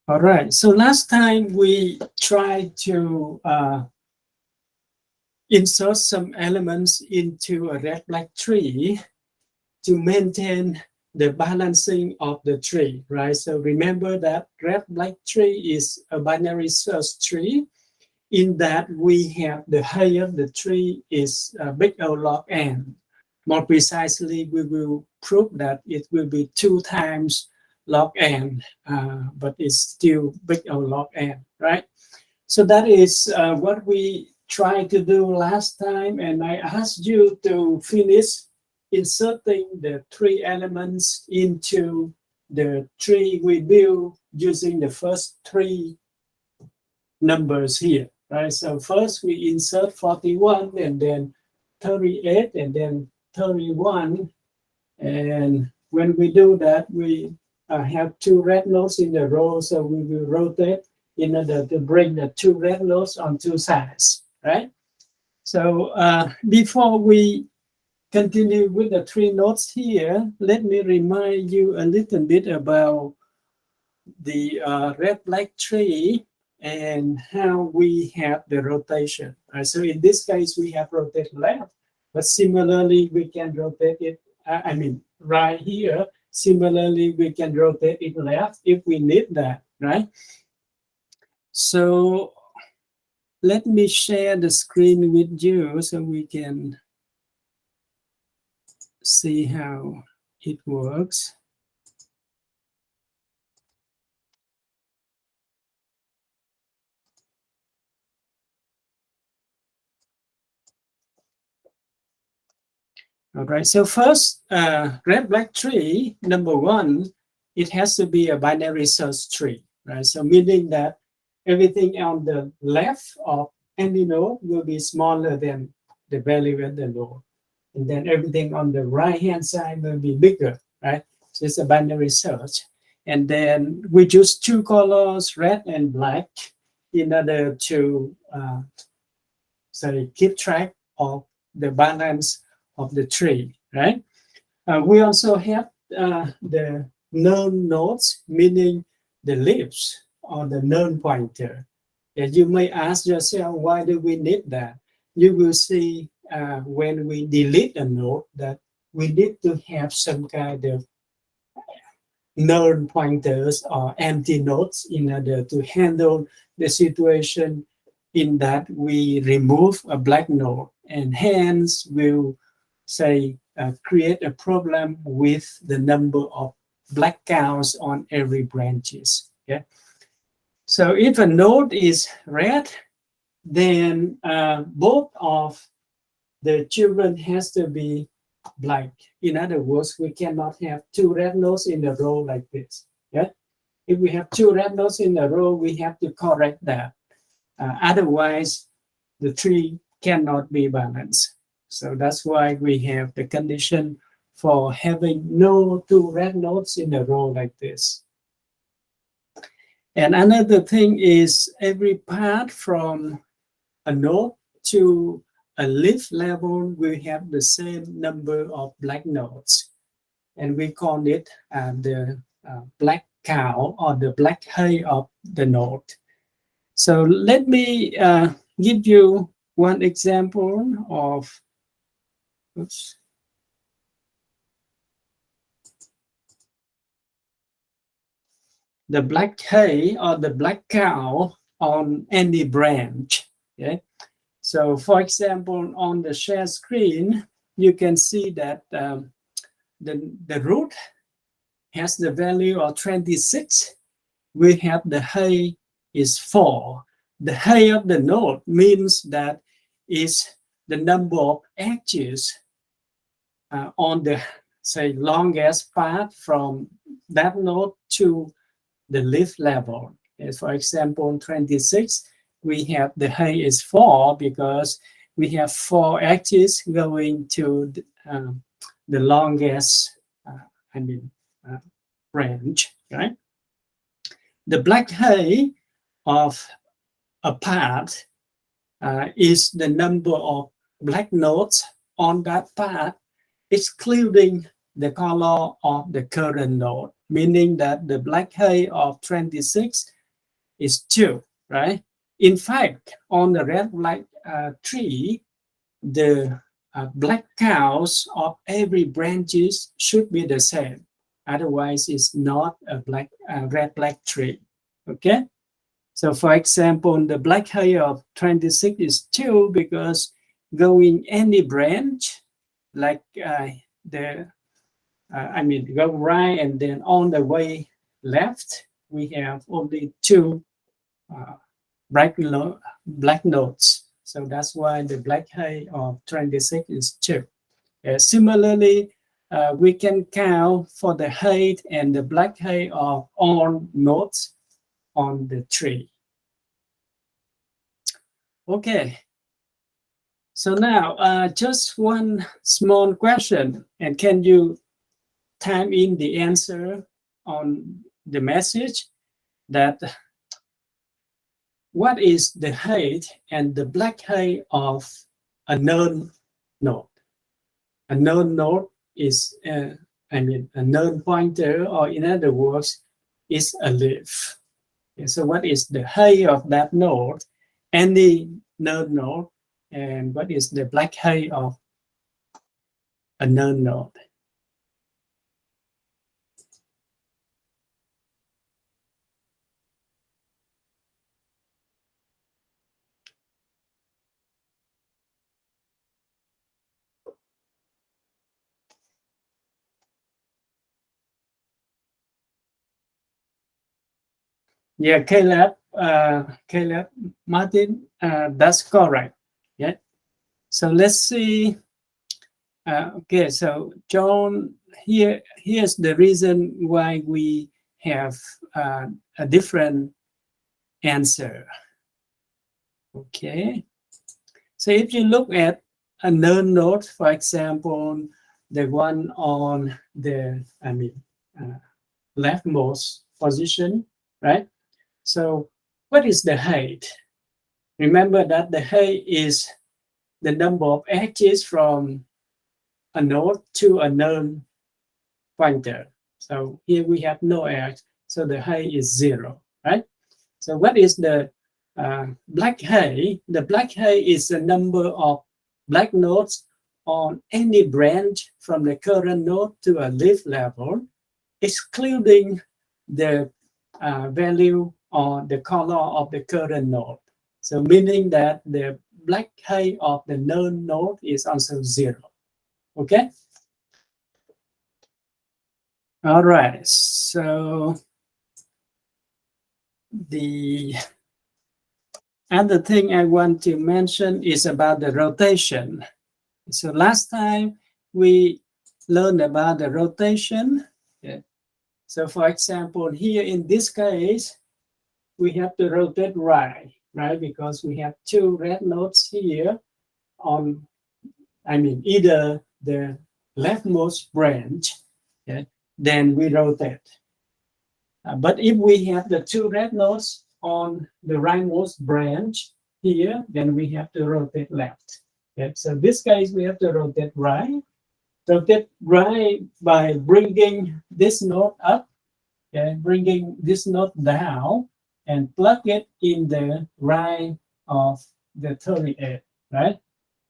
All right. So last time we tried to insert some elements into a red-black tree to maintain the balancing of the tree, right? So remember that red-black tree is a binary search tree in that we have the height of the tree is big O log n. More precisely, we will prove that it will be 2 times log n, but it's still big O log n, right? So that is what we tried to do last time, and I asked you to finish inserting the 3 elements into the tree we build using the first 3 numbers here, right? So first we insert 41 and then 38 and then 31. And when we do that, we have 2 red nodes in the row. So we will rotate in order to bring the 2 red nodes on 2 sides, right? So before we continue with the 3 nodes here, let me remind you a little bit about the red-black tree and how we have the rotation. So in this case, we have rotate left, but similarly, we can rotate it, right here. Similarly, we can rotate it left if we need that, right? So let me share the screen with you so we can see how it works. All right, so first, red-black tree, number 1, it has to be a binary search tree, right? So meaning that everything on the left of any node will be smaller than the value at the node. And then everything on the right-hand side will be bigger, right? So it's a binary search. And then we choose 2 colors, red and black, in order to keep track of the balance of the tree, right? We also have the known nodes, meaning the leaves or the known pointer. And you may ask yourself, why do we need that? You will see when we delete a node that we need to have some kind of known pointers or empty nodes in order to handle the situation in that we remove a black node and hence will create a problem with the number of black counts on every branches. Okay, so if a node is red, then both of the children has to be black. In other words, we cannot have 2 red nodes in a row like this. Yeah, if we have 2 red nodes in a row, we have to correct that. Otherwise, the tree cannot be balanced. So that's why we have the condition for having no 2 red nodes in a row like this. And another thing is every path from a node to a leaf level will have the same number of black nodes. And we call it the black cow or the black hay of the node. So let me give you one example of the black hay or the black cow on any branch. Okay, so for example, on the share screen, you can see that the root has the value of 26. We have the hay is 4. The hay of the node means that is the number of edges on the longest path from that node to the leaf level. As for example, 26, we have the hay is 4 because we have 4 edges going to the longest branch, right? The black hay of a path is the number of black nodes on that path, excluding the color of the current node, meaning that the black hay of 26 is 2, right? In fact, on the red black tree, the black counts of every branches should be the same. Otherwise, it's not a red black tree. Okay. So, for example, the black height of 26 is 2 because going any branch, like go right and then on the way left, we have only 2 black notes. So that's why the black height of 26 is 2. Similarly, we can count for the height and the black height of all notes on the tree. Okay. So now, just one small question, and can you type in the answer on the message that what is the height and the black height of a known node? A known node is, a known pointer, or in other words, is a leaf. Okay, so what is the height of that node, any known node, and what is the black height of a known node? Yeah, Caleb Martin, that's correct. Yeah. So let's see. Okay, so John, here's the reason why we have a different answer. Okay. So if you look at a known node, for example, the one on the leftmost position, right? So what is the height? Remember that the height is the number of edges from a node to a known pointer. So here we have no edge, so the height is 0, right? So what is the black height? The black height is the number of black nodes on any branch from the current node to a leaf level, excluding the value or the color of the current node. So meaning that the black height of the known node is also 0. Okay? All right. So the other thing I want to mention is about the rotation. So last time we learned about the rotation. Yeah. So for example, here in this case, we have to rotate right, because we have 2 red nodes here on, either the leftmost branch, okay, then we rotate. But if we have the 2 red nodes on the rightmost branch here, then we have to rotate left. Okay? So in this case, we have to rotate right. Rotate right by bringing this node up, okay, bringing this node down, and plug it in the right of the 38, right?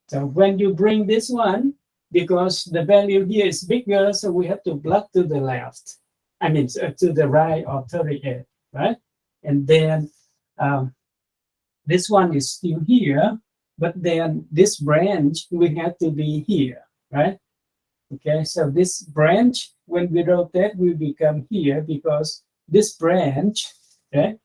So when you bring this one, because the value here is bigger, so we have to plug to the left. To the right of 38, right? And then this one is still here, but then this branch will have to be here, right? Okay, so this branch, when we rotate, will become here because this branch, okay,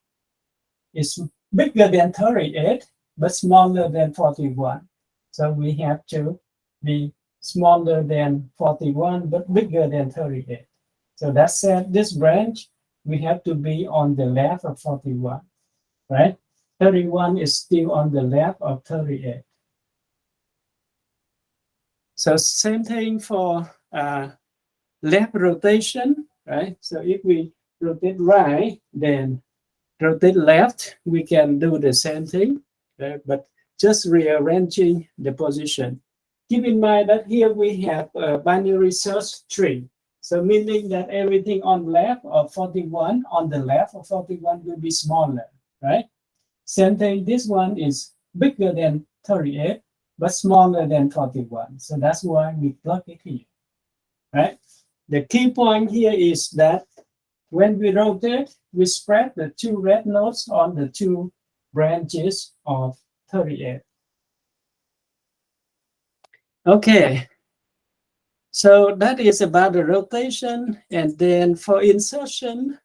is bigger than 38, but smaller than 41. So we have to be smaller than 41, but bigger than 38. So that said, this branch, we have to be on the left of 41, right? 31 is still on the left of 38. So same thing for left rotation, right? So if we rotate right, then rotate left, we can do the same thing, right? But just rearranging the position. Keep in mind that here we have a binary search tree. So meaning that everything on left of 41, on the left of 41 will be smaller, right? Same thing, this one is bigger than 38, but smaller than 41. So that's why we plug it here, right? The key point here is that when we rotate, we spread the two red nodes on the two branches of 38. Okay, so that is about the rotation. And then for insertion,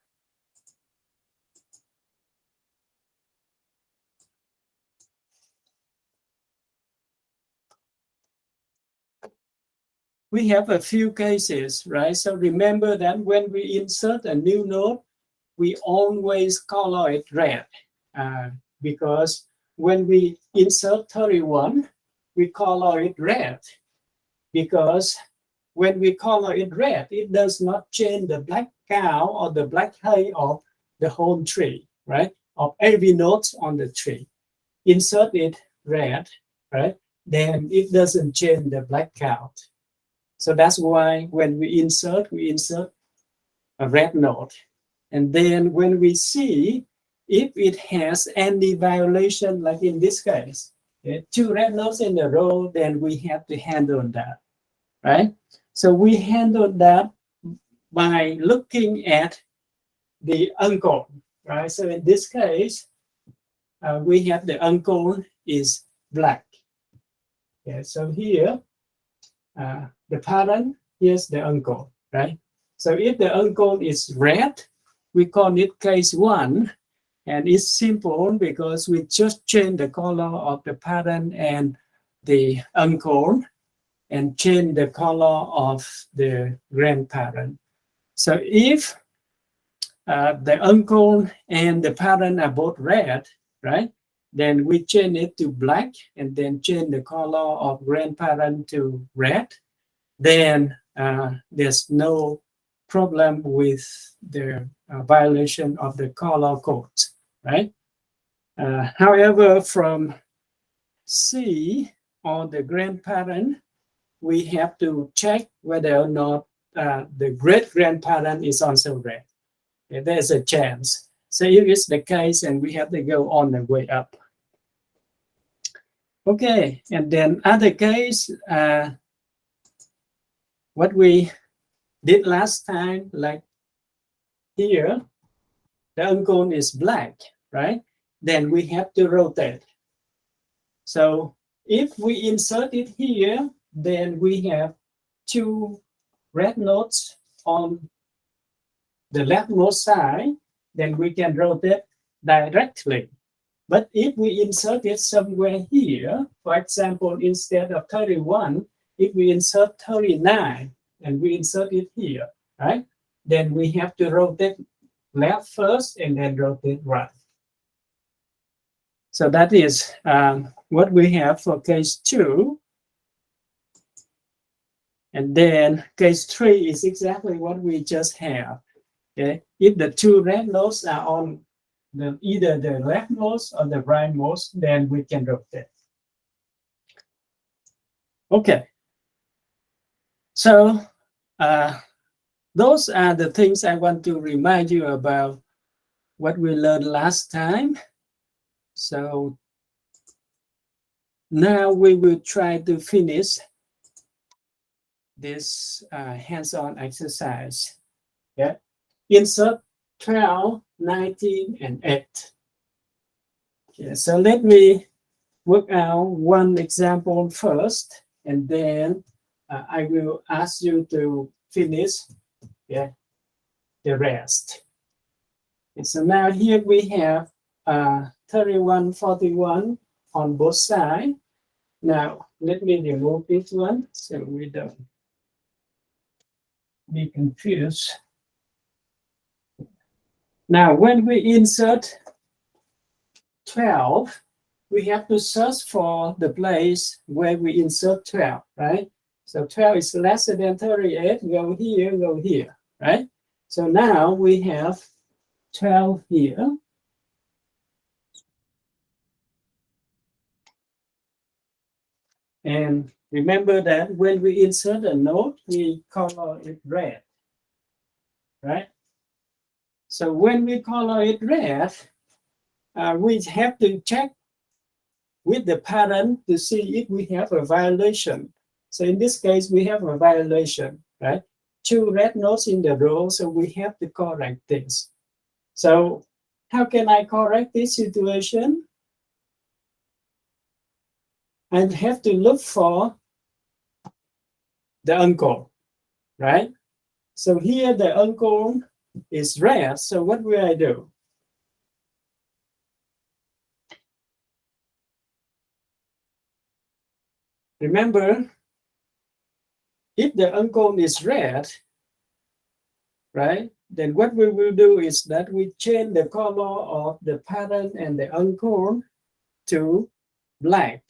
we have a few cases, right? So remember that when we insert a new node, we always color it red because when we insert 31, we color it red because when we color it red, it does not change the black cow or the black hay of the whole tree, right? Of every node on the tree. Insert it red, right? Then it doesn't change the black count. So that's why when we insert a red node. And then when we see if it has any violation, like in this case, two red nodes in a row, then we have to handle that, right? So we handle that by looking at the uncode, right? So in this case, we have the uncode is black. Okay, so here, the pattern, here's the uncode, right? So if the uncode is red, we call it case 1, and it's simple because we just change the color of the pattern and the uncode and change the color of the grand pattern. So if the uncode and the pattern are both red, right? Then we change it to black and then change the color of grand pattern to red. Then there's no problem with the violation of the color code, right? However, from C on the grand pattern, we have to check whether or not the great grand pattern is also red. Okay, there's a chance. So if it's the case, and we have to go on the way up. Okay, and then other case, what we did last time, like here, the uncode is black, right? Then we have to rotate. So if we insert it here, then we have two red nodes on the leftmost side, then we can rotate directly. But if we insert it somewhere here, for example, instead of 31, if we insert 39 and we insert it here, right? Then we have to rotate left first and then rotate right. So that is what we have for case 2. And then case 3 is exactly what we just have. Okay, if the two red nodes are on either the leftmost or the rightmost, then we can rotate. Okay, so those are the things I want to remind you about what we learned last time. So now we will try to finish this hands-on exercise. Yeah. Insert 12, 19, and 8. Okay, so let me work out one example first, and then I will ask you to finish the rest. And so now here we have 31, 41 on both sides. Now, let me remove this one so we don't be confused. Now, when we insert 12, we have to search for the place where we insert 12, right? So 12 is less than 38, go here, right? So now we have 12 here. And remember that when we insert a node, we color it red, right? So when we color it red, we have to check with the parent to see if we have a violation. So in this case, we have a violation, right? 2 red notes in the row, so we have to correct this. So how can I correct this situation? I have to look for the uncode, right? So here the uncode is red, so what will I do? Remember, if the uncode is red, right, then what we will do is that we change the color of the parent and the uncode to black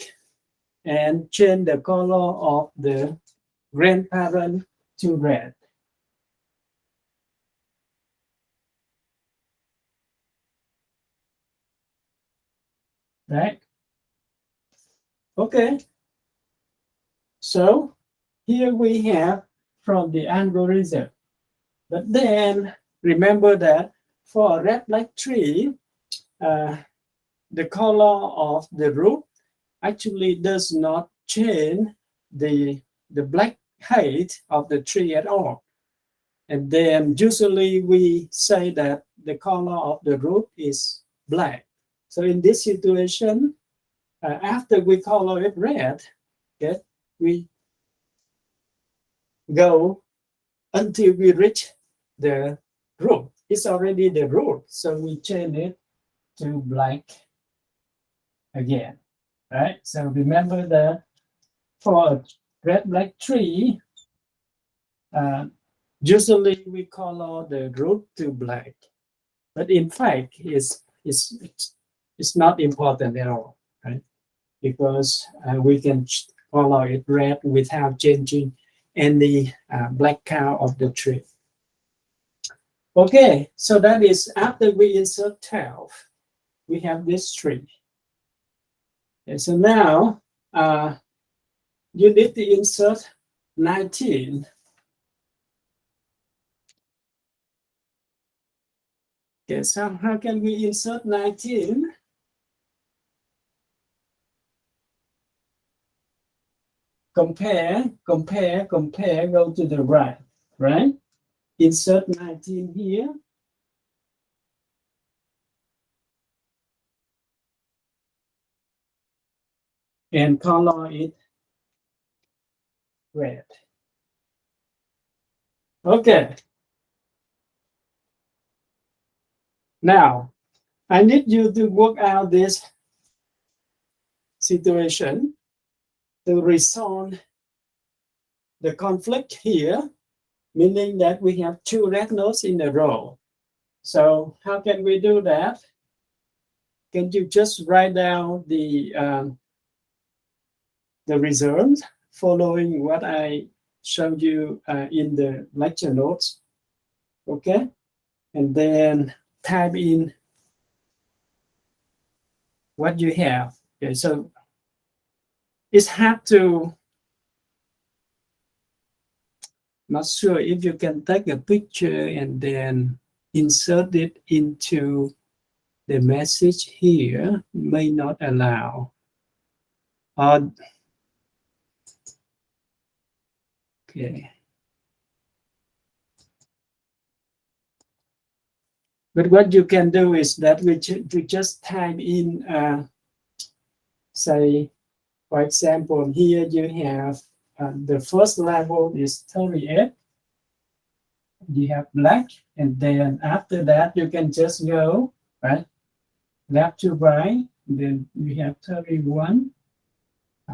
and change the color of the grandparent to red. Right? Okay. So here we have from the algorithm. But then remember that for a red black tree, the color of the root actually does not change the black height of the tree at all. And then usually we say that the color of the root is black. So in this situation, after we color it red, okay, we go until we reach the root. It's already the root, so we change it to black again, right? So remember that for a red black tree, usually we color the root to black, but in fact, it's not important at all, right? Because we can color it red without changing any black color of the tree. Okay, so that is after we insert 12, we have this tree. Okay, so now you need to insert 19. Okay, so how can we insert 19? Compare, go to the right, right? Insert 19 here. And color it red. Okay. Now, I need you to work out this situation to resolve the conflict here, meaning that we have 2 red notes in a row. So how can we do that? Can you just write down the results following what I showed you in the lecture notes? Okay, and then type in what you have. Okay, so it's hard to, not sure if you can take a picture and then insert it into the message here, may not allow. Okay. But what you can do is that we just type in, say, for example, here you have the first level is 38. You have black, and then after that you can just go right left to right. Then you have 31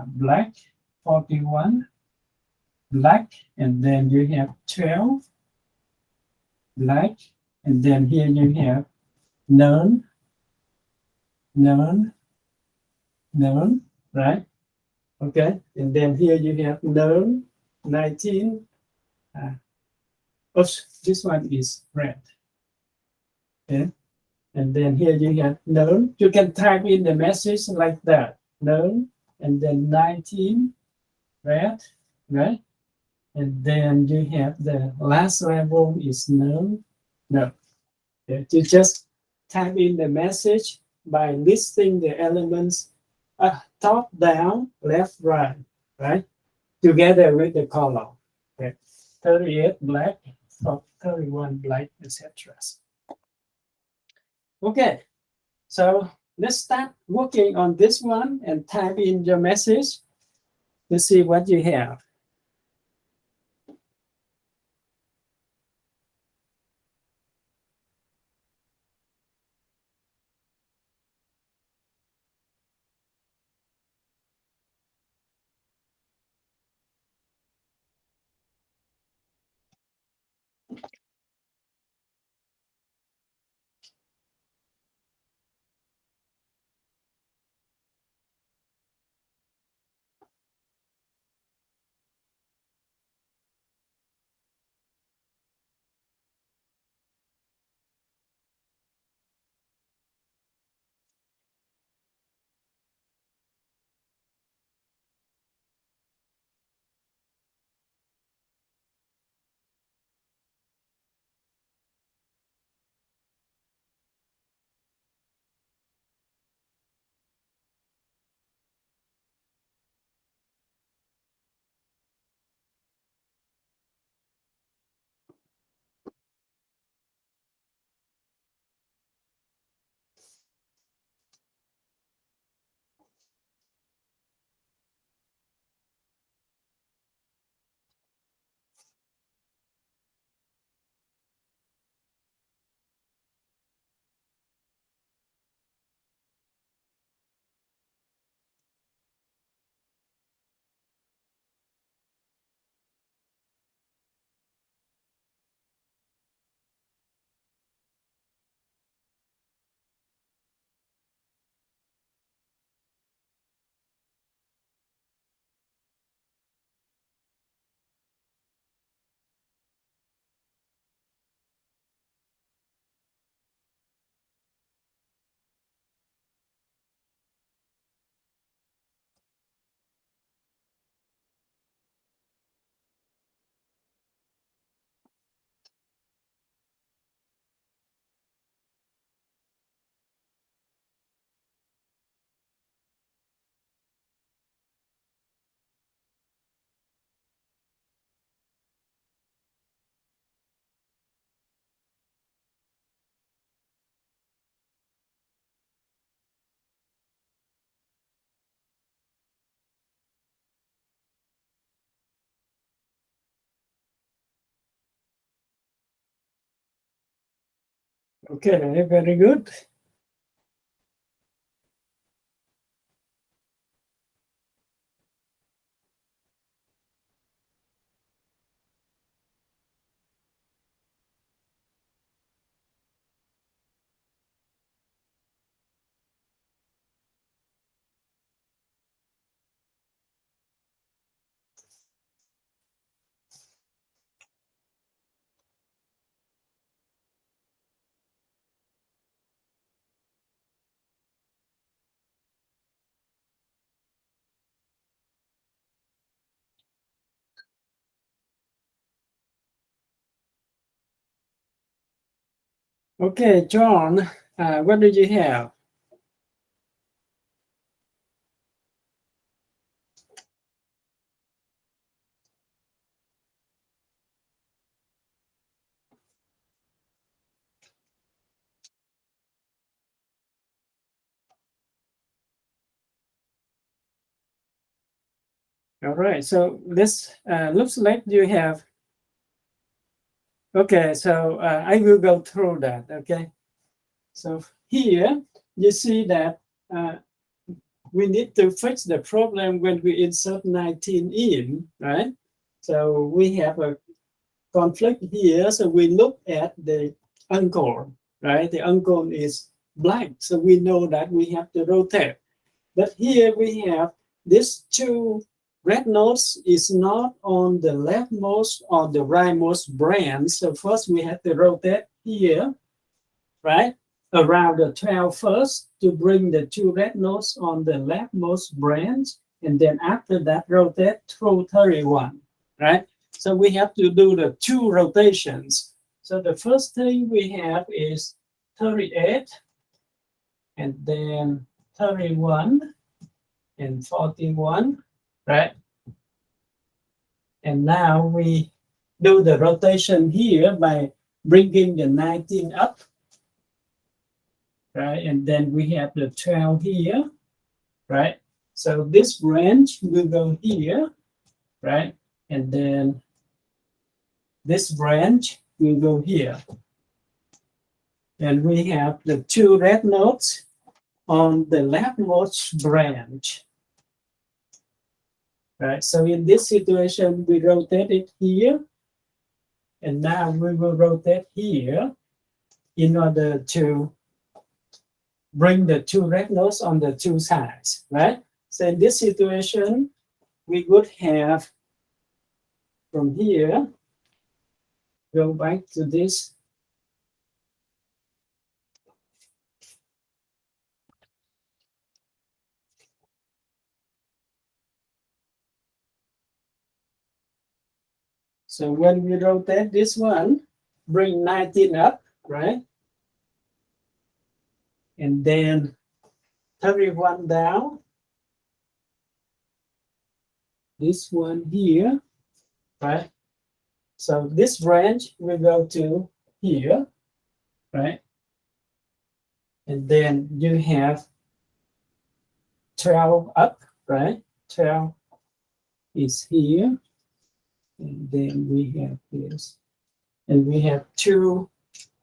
black, 41 black, and then you have 12 black, and then here you have none, right? Okay, and then here you have none, 19. Oops, this one is red. Okay, and then here you have none. You can type in the message like that, none, and then 19 red, right? And then you have the last level is none. No, okay. You just type in the message by listing the elements top down, left, right? Together with the color. Okay. 38 black, 31 black, etc. Okay, so let's start working on this one and type in your message to see what you have. Okay, very good. Okay, John, what do you have? All right, so this looks like you have. Okay, so I will go through that. Okay, so here you see that we need to fix the problem when we insert 19 in, right? So we have a conflict here. So we look at the anchor, right? The anchor is blank, so we know that we have to rotate. But here we have these two red nodes is not on the leftmost or the rightmost branch. So first we have to rotate here, right? Around the 12 first to bring the two red nodes on the leftmost branch. And then after that, rotate through 31, right? So we have to do the two rotations. So the first thing we have is 38 and then 31 and 41, right? And now we do the rotation here by bringing the 19 up, right? And then we have the 12 here, right? So this branch will go here, right? And then this branch will go here. And we have the two red notes on the leftmost branch. Right, so in this situation, we rotate it here, and now we will rotate here in order to bring the two red notes on the two sides, right? So in this situation, we would have from here, go back to this. So when we rotate this one, bring 19 up, right? And then 31 down. This one here, right? So this branch will go to here, right? And then you have 12 up, right? 12 is here. And then we have this. And we have two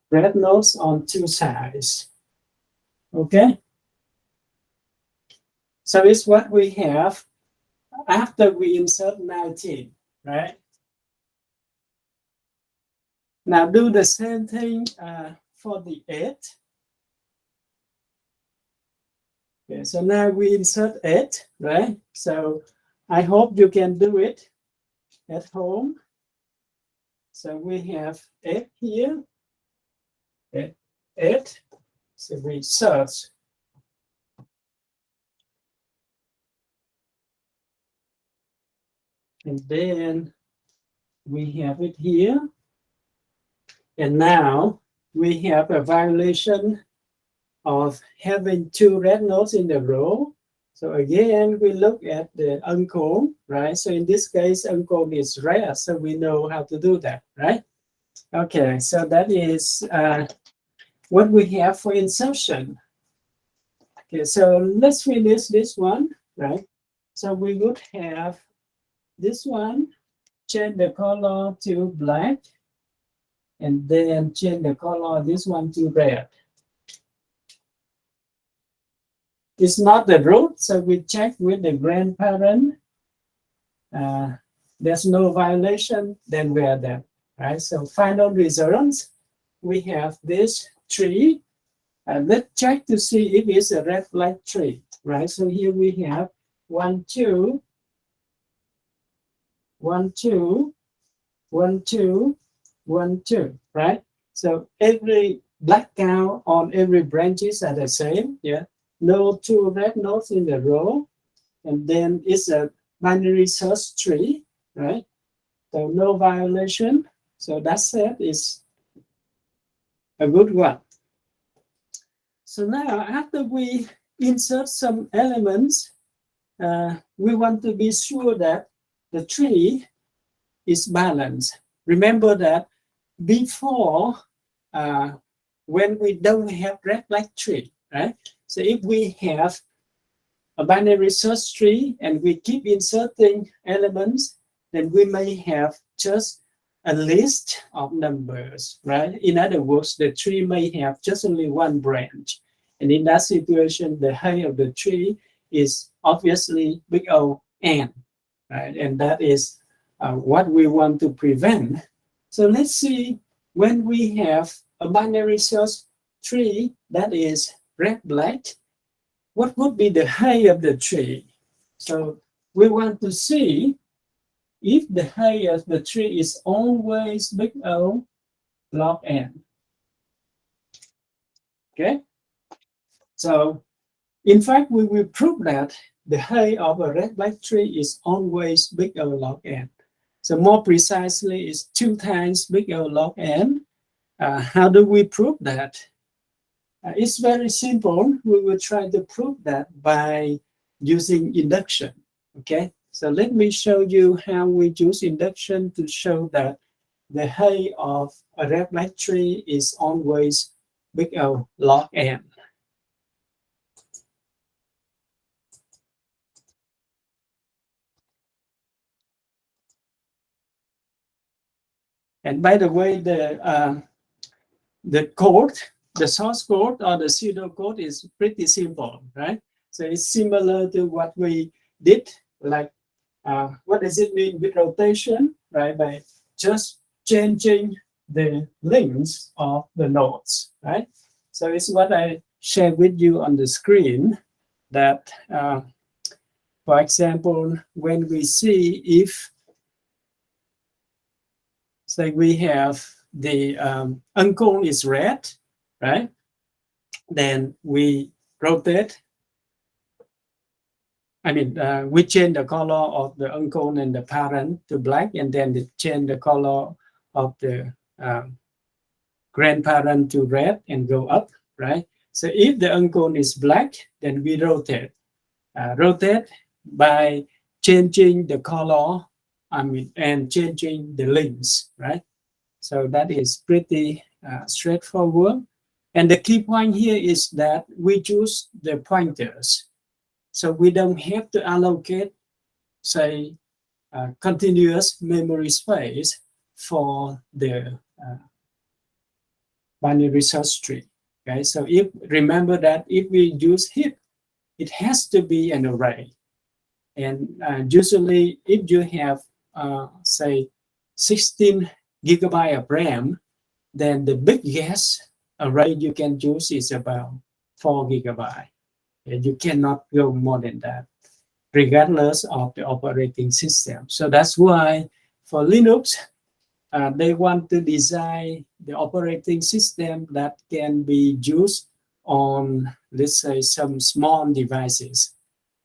red notes on two sides. Okay? So it's what we have after we insert 19, right? Now do the same thing for the 8. Okay, so now we insert 8, right? So I hope you can do it at home. So we have 8 here, 8. So we search. And then we have it here. And now we have a violation of having two red notes in the row. So again, we look at the uncone, right? So in this case, uncone is red, so we know how to do that, right? Okay, so that is what we have for insertion. Okay, so let's finish this one, right? So we would have this one, change the color to black, and then change the color of this one to red. It's not the root, so we check with the grandparent. There's no violation, then we are done, right? So final results, we have this tree. Let's check to see if it's a red black tree, right? So here we have 1, 2, 1, 2, 1, 2, 1, 2, right? So every black cow on every branches are the same, yeah. No two red notes in the row, and then it's a binary search tree, right? So no violation. So that set is a good one. So now after we insert some elements, we want to be sure that the tree is balanced. Remember that before, when we don't have red black tree, right? So if we have a binary search tree and we keep inserting elements, then we may have just a list of numbers, right? In other words, the tree may have just only one branch. And in that situation, the height of the tree is obviously big O n, right? And that is what we want to prevent. So let's see, when we have a binary search tree that is red black, what would be the height of the tree? So we want to see if the height of the tree is always big O log n. Okay? So in fact, we will prove that the height of a red black tree is always big O log n. So more precisely, it's 2 times big O log n. How do we prove that? It's very simple. We will try to prove that by using induction. Okay, so let me show you how we use induction to show that the height of a red black tree is always big O log n. And by the way, the code, the source code or the pseudo code is pretty simple, right? So it's similar to what we did, like what does it mean with rotation, right? By just changing the lengths of the nodes, right? So it's what I share with you on the screen that, for example, when we see if, say we have the uncone is red, right? Then we rotate. I mean, we change the color of the uncone and the parent to black, and then we change the color of the grandparent to red and go up, right? So if the uncone is black, then we rotate. Rotate by changing the color, I mean, and changing the lengths, right? So that is pretty straightforward. And the key point here is that we choose the pointers. So we don't have to allocate, say, continuous memory space for the binary search tree. Okay, so if remember that if we use heap, it has to be an array. And usually, if you have, say, 16 gigabyte of RAM, then the biggest array you can use is about 4 gigabyte. And you cannot go more than that, regardless of the operating system. So that's why for Linux, they want to design the operating system that can be used on, let's say, some small devices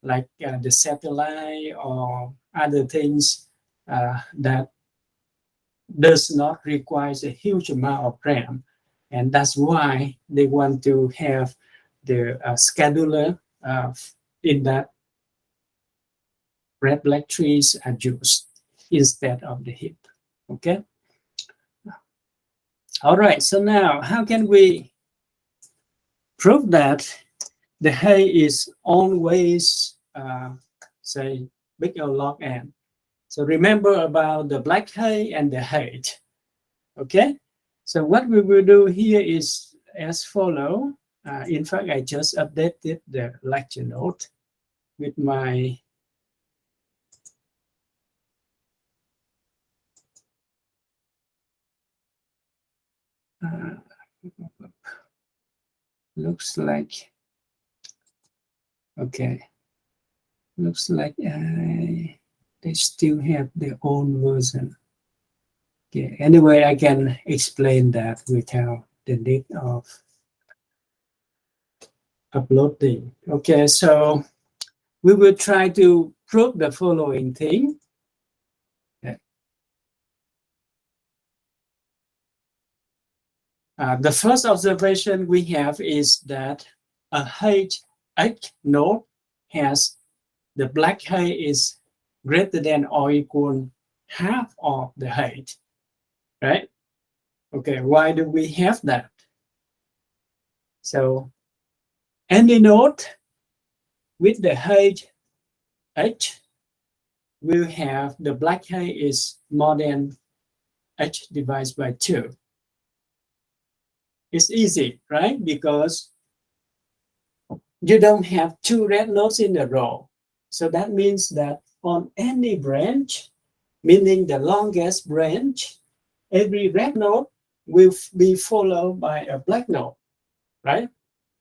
like the satellite or other things that does not require a huge amount of RAM. And that's why they want to have the scheduler in that red black trees are used instead of the heap. Okay. All right. So now, how can we prove that the height is always, say, big O log n? So remember about the black height and the height. Okay. So what we will do here is as follow. In fact, I just updated the lecture note with my looks like, okay, looks like they still have their own version. Okay, anyway, I can explain that without the need of uploading. Okay, so we will try to prove the following thing. Okay. The first observation we have is that a H node has the black height is greater than or equal half of the height, right? Okay, why do we have that? So any node with the height h will have the black height is more than h divided by 2. It's easy, right? Because you don't have 2 red nodes in a row. So that means that on any branch, meaning the longest branch, every red node will be followed by a black node, right?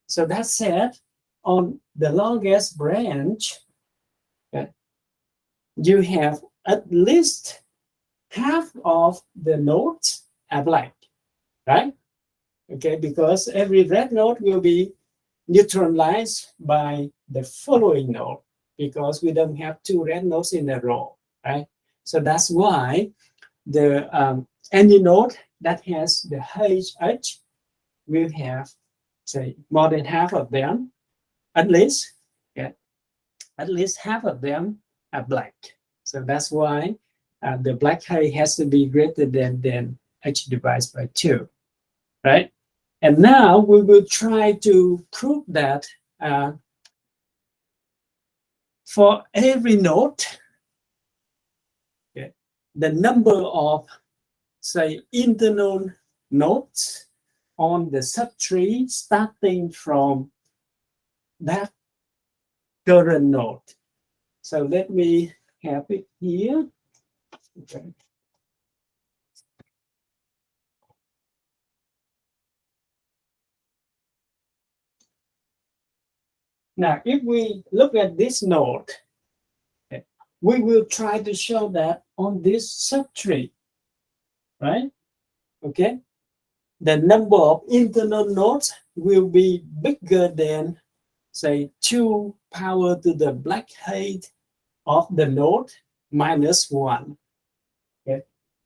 So that said, on the longest branch, okay, you have at least half of the nodes are black, right? Okay, because every red node will be neutralized by the following node because we don't have 2 red nodes in a row, right? So that's why the any node that has the HH will have say more than half of them, at least, yeah, at least half of them are black. So that's why the black hay has to be greater than h divided by 2, right? And now we will try to prove that for every node, okay, the number of, say, internal nodes on the subtree starting from that current node. So let me have it here. Okay. Now, if we look at this node, okay, we will try to show that on this subtree, right? Okay, the number of internal nodes will be bigger than, say, 2 power to the black height of the node minus 1. Okay.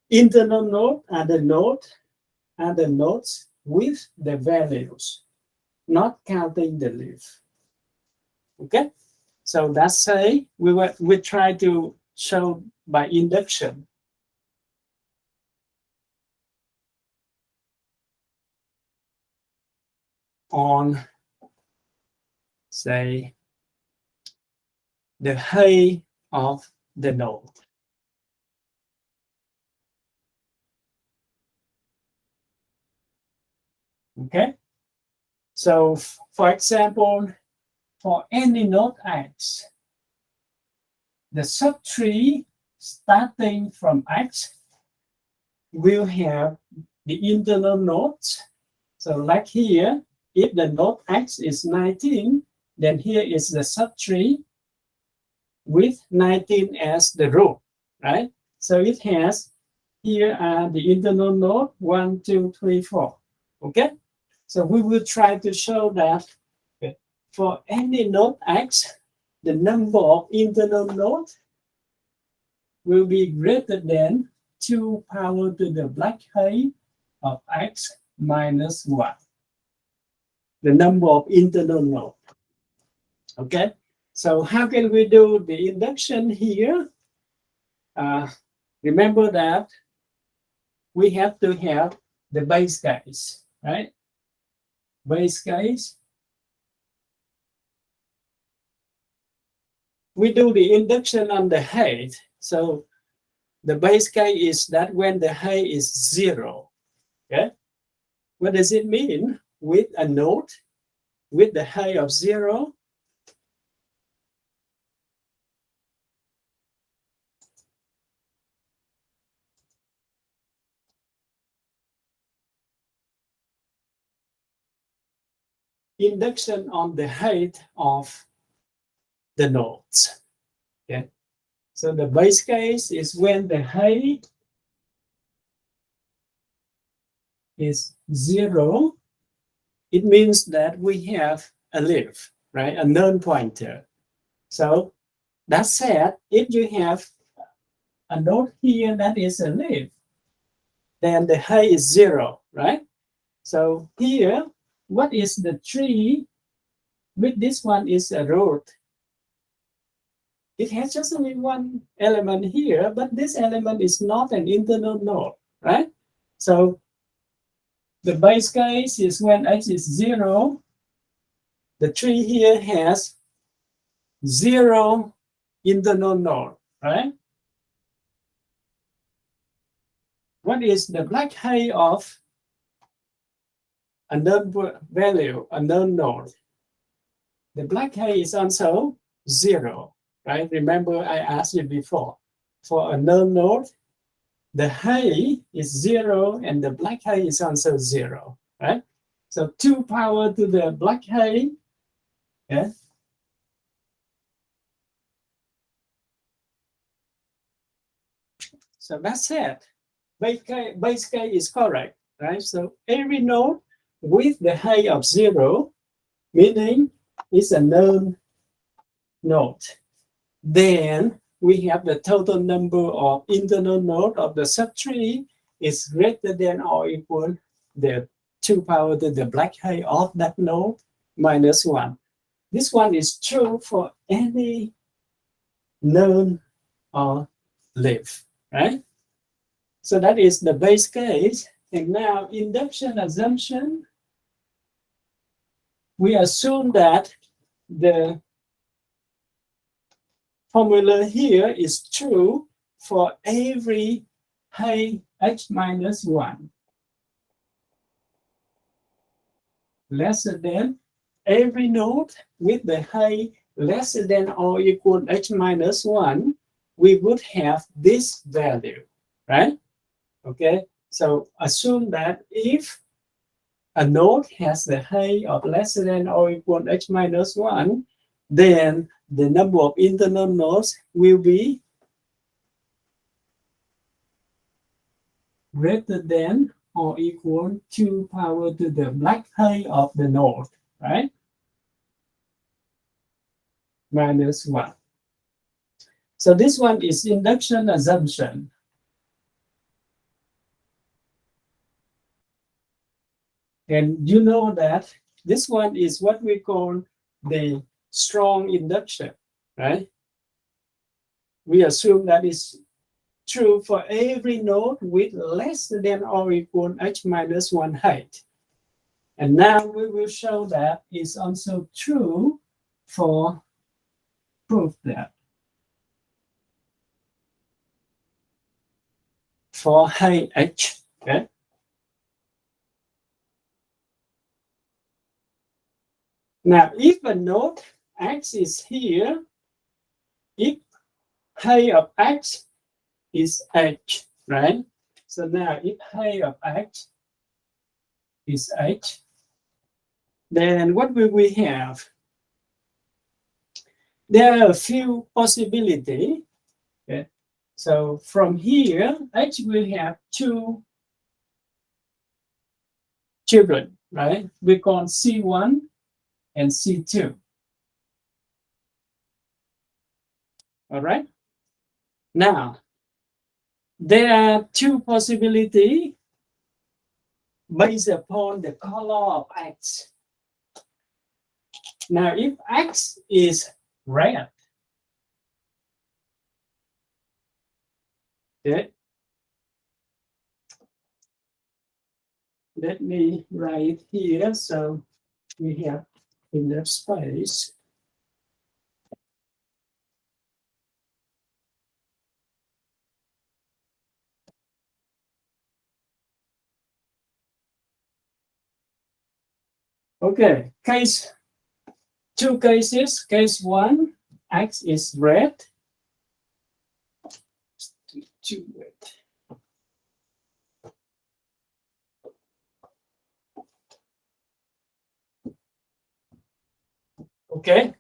Internal node are the nodes with the values, not counting the leaf. Okay, so that's say we try to show by induction. On, say, the height of the node. Okay, so for example, for any node x, the subtree starting from x will have the internal nodes. So like here, if the node x is 19, then here is the subtree with 19 as the root, right? So it has, here are the internal node 1, 2, 3, 4. Okay, so we will try to show that for any node x, the number of internal nodes will be greater than 2 power to the black height of x minus 1. The number of internal nodes. Okay, so how can we do the induction here? Remember that we have to have the base case, right? Base case. We do the induction on the height. So the base case is that when the height is 0. Okay? What does it mean? With a node with the height of 0, induction on the height of the nodes. Okay, so the base case is when the height is 0. It means that we have a leaf, right? A known pointer. So that said, if you have a node here that is a leaf, then the height is 0, right? So here, what is the tree? With this one is a root. It has just only one element here, but this element is not an internal node, right? So the base case is when x is 0. The tree here has 0 internal node, right? What is the black height of a known value, a known node? The black height is also 0, right? Remember I asked you before, for a known node, the height is 0 and the black height is also 0, right? So 2 power to the black height, yeah. So that's it. Base case is correct, right? So every node with the height of 0, meaning it's a known node. Then we have the total number of internal nodes of the subtree is greater than or equal the 2 power to the black height of that node minus 1. This one is true for any known or leaf, right? So that is the base case. And now induction assumption, we assume that the formula here is true for every height h minus 1. Lesser than every node with the height less than or equal h minus 1, we would have this value, right? Okay, so assume that if a node has the height of less than or equal h minus 1, then the number of internal nodes will be greater than or equal to power to the black height of the node, right? Minus 1. So this one is induction assumption. And you know that this one is what we call the strong induction, right? We assume that is true for every node with less than or equal h minus 1 height. And now we will show that is also true for proof that for height h, okay? Now, if a node x is here, if height of x is h, right? So now if height of x is h, then what will we have? There are a few possibilities. Okay? So from here, h will have 2 children, right? We call C1 and C2. All right? Now, there are 2 possibilities based upon the color of X. Now, if X is red, okay, let me write here so we have enough space. Okay, case 2 cases. Case 1, X is red. Too red. Okay,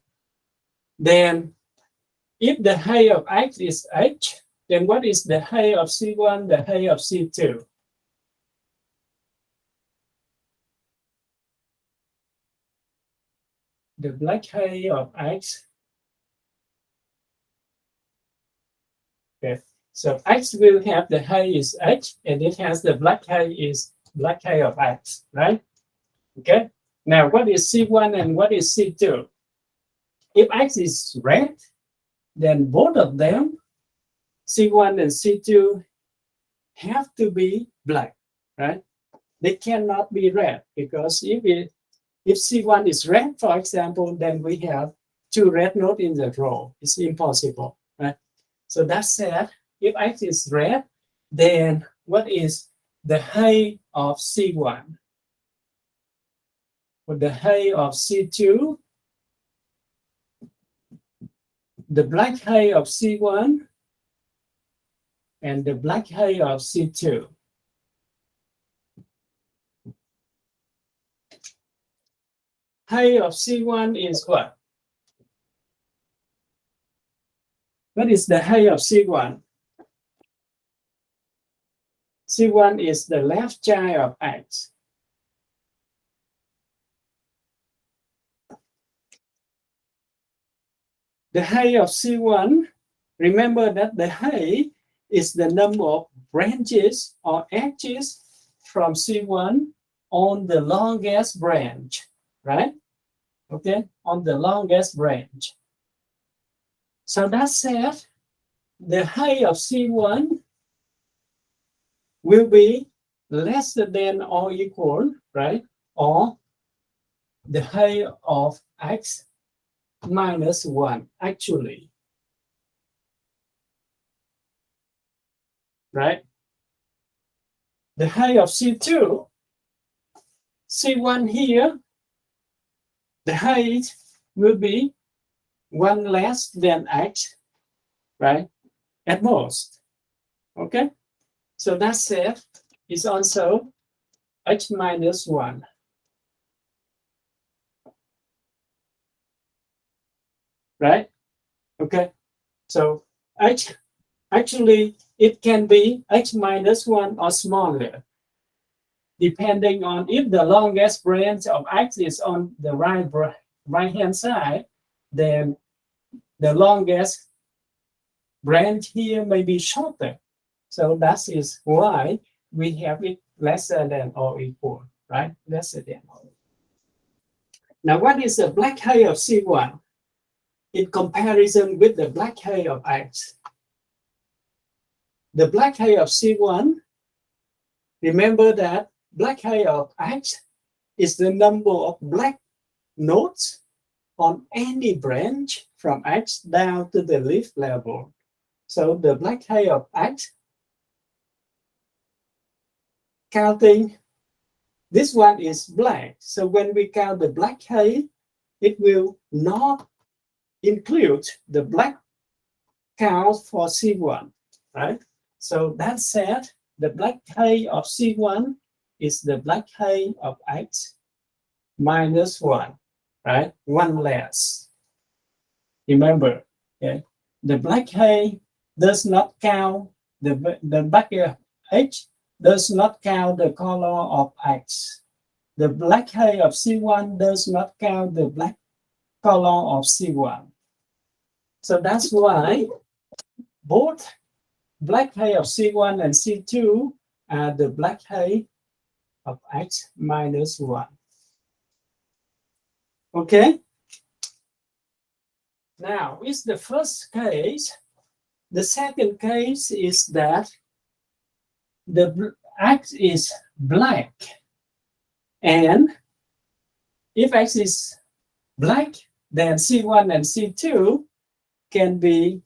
then if the height of X is h, then what is the height of C1, the height of C2? The black height of X. Okay, so X will have the height is h, and it has the black height is black height of X, right? Okay, now what is C1 and what is C2? If X is red, then both of them, C1 and C2, have to be black, right? They cannot be red because if C1 is red, for example, then we have 2 red nodes in the row. It's impossible, right? So that said, if X is red, then what is the height of C1? For the height of C2, the black height of C1 and the black height of C2. Height of C1 is what? What is the height of C1? C1 is the left child of X. The height of C1, remember that the height is the number of branches or edges from C1 on the longest branch, right? Okay, on the longest branch. So that said, the height of C1 will be less than or equal, right? Or the height of X minus 1, actually. Right? The height of C2, C1 here, the height will be 1 less than X, right? At most. Okay? So that said, is also X minus 1. Right? Okay. So H, actually, it can be H minus 1 or smaller, depending on if the longest branch of X is on the right-hand side, then the longest branch here may be shorter. So that is why we have it lesser than or equal, right? Lesser than or equal. Now, what is the black height of C1 in comparison with the black height of X? The black height of C1, remember that black height of X is the number of black nodes on any branch from X down to the leaf level. So the black height of X, counting, this one is black. So when we count the black height, it will not include the black count for C1, right? So that said, the black height of C1 is the black height of X minus 1, right? 1 less. Remember, okay? The black height does not count, the black H does not count the color of X. The black height of C1 does not count the black color of C1. So that's why both black height of C1 and C2 are the black height of X minus 1. Okay? Now, it's the first case. The second case is that the X is black. And if X is black, then C1 and C2 can be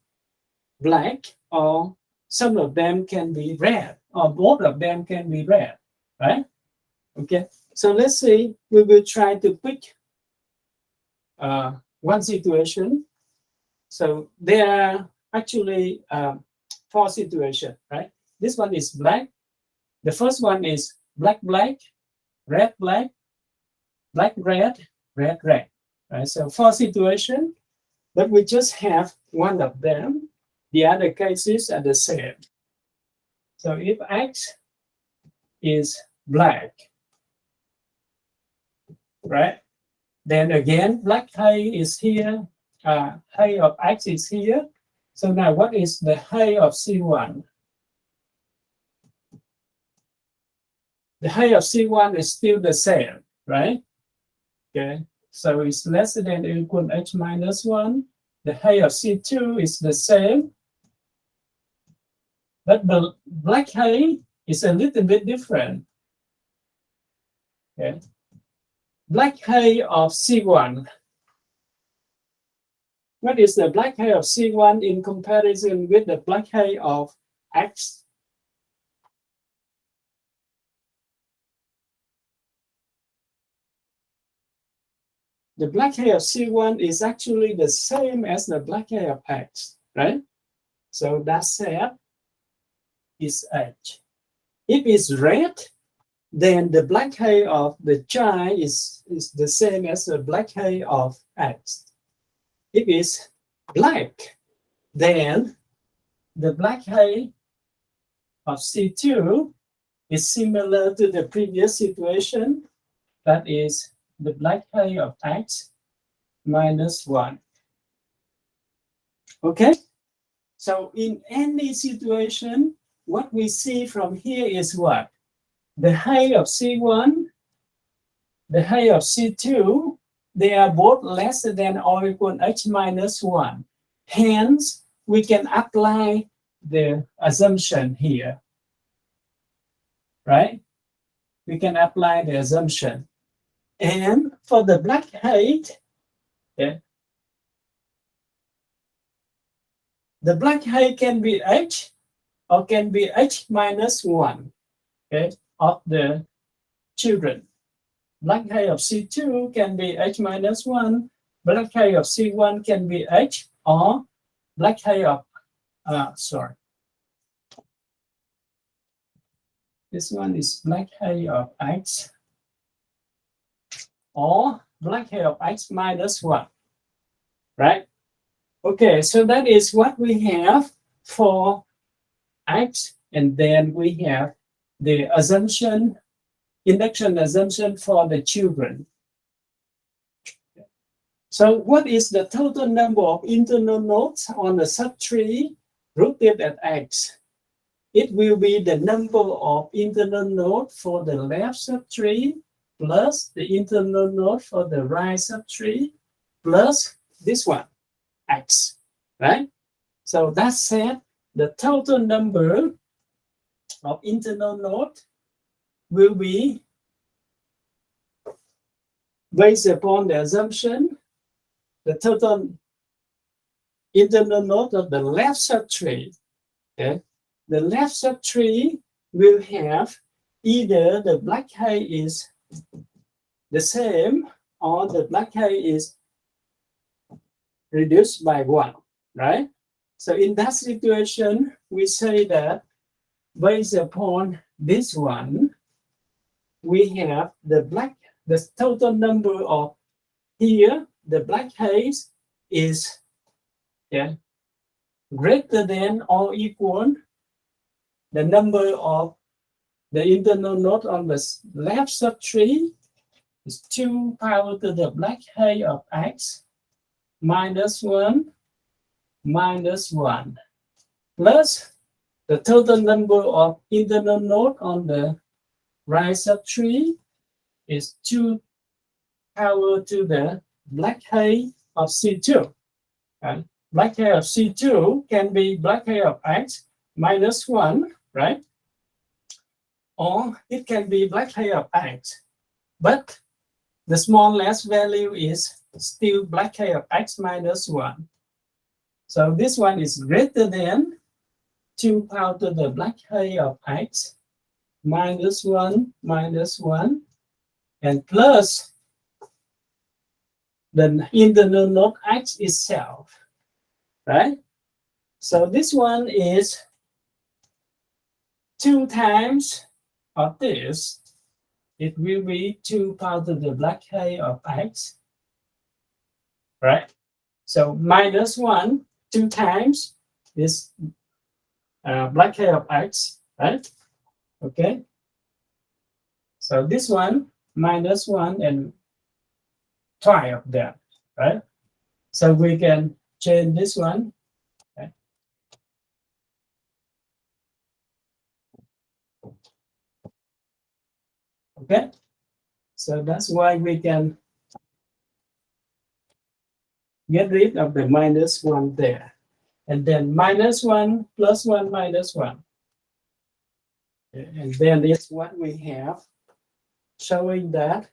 black, or some of them can be red, or both of them can be red, right? Okay, so let's see, we will try to pick one situation. So there are actually 4 situations, right? This one is black. The first one is black, black, red, black, black, red, red, red, right? So 4 situations, but we just have one of them. The other cases are the same. So if X is black, right? Then again, black height is here, height of X is here. So now what is the height of C1? The height of C1 is still the same, right? Okay, so it's less than or equal to H minus 1. The height of C2 is the same. But the black height is a little bit different. Okay. Black height of C1. What is the black height of C1 in comparison with the black height of X? The black height of C1 is actually the same as the black height of X, right? So that said is H. If it's red, then the black height of the child is the same as the black height of X. If it's black, then the black height of C2 is similar to the previous situation, that is the black height of X minus 1. Okay? So in any situation, what we see from here is what? The height of C1 the height of C2, they are both less than or equal to h minus 1. Hence, we can apply the assumption here, right? We can apply the assumption. And for the black height, okay, the black height can be h or can be h minus 1, okay, of the children. Black height of C2 can be h minus 1. Black height of C1 can be h, or black height of, this one is black height of x, or black height of x minus 1, right? Okay, so that is what we have for x, and then we have the assumption, induction assumption for the children. So what is the total number of internal nodes on the subtree rooted at x? It will be the number of internal nodes for the left subtree plus the internal node for the right subtree plus this one, x, right? So that said, the total number of internal nodes will be based upon the assumption the total internal node of the left subtree. Okay? The left subtree will have either the black height is the same or the black height is reduced by 1, right? So in that situation, we say that based upon this one, we have the total number of here, the black height is greater than or equal the number of the internal node on the left subtree is 2 power to the black height of x minus 1 plus the total number of internal node on the right subtree is 2 power to the black height of C2. Okay? Black height of C2 can be black height of x minus 1, right? Or it can be black height of x. But the smallest value is still black height of x minus 1. So this one is greater than 2 power to the black height of x minus 1 and plus the internal node x itself, right? So this one is 2 times of this. It will be 2 power to the black height of x, right? So minus 1, 2 times this black height of x, right? Okay. So this one minus 1 and twice of that, right? So we can change this one. Okay. Okay. So that's why we can get rid of the minus 1 there. And then minus 1 plus 1 minus 1. Okay. And then it's what we have, showing that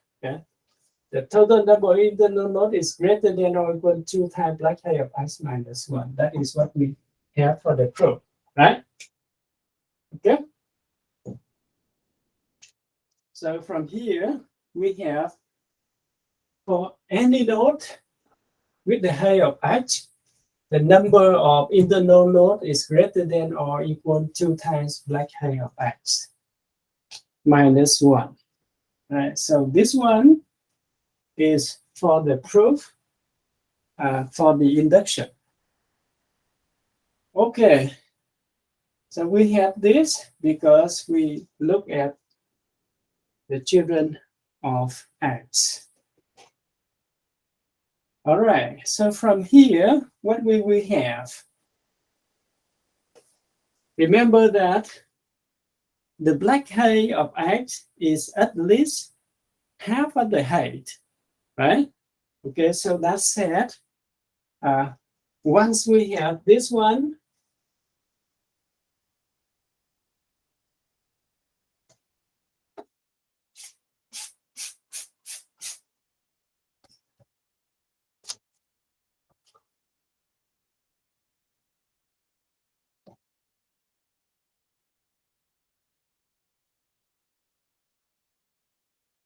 the total number of internal node is greater than or equal to 2 times black height of x minus 1. That is what we have for the proof, right? Okay. So from here, we have for any node with the height of h, the number of internal node is greater than or equal to 2 times black height of x minus 1. Right. So this one is for the proof for the induction. Okay. So we have this because we look at the children of x. All right, so from here, what will we have? Remember that the black height of x is at least half of the height, right? Okay, so that said, once we have this one,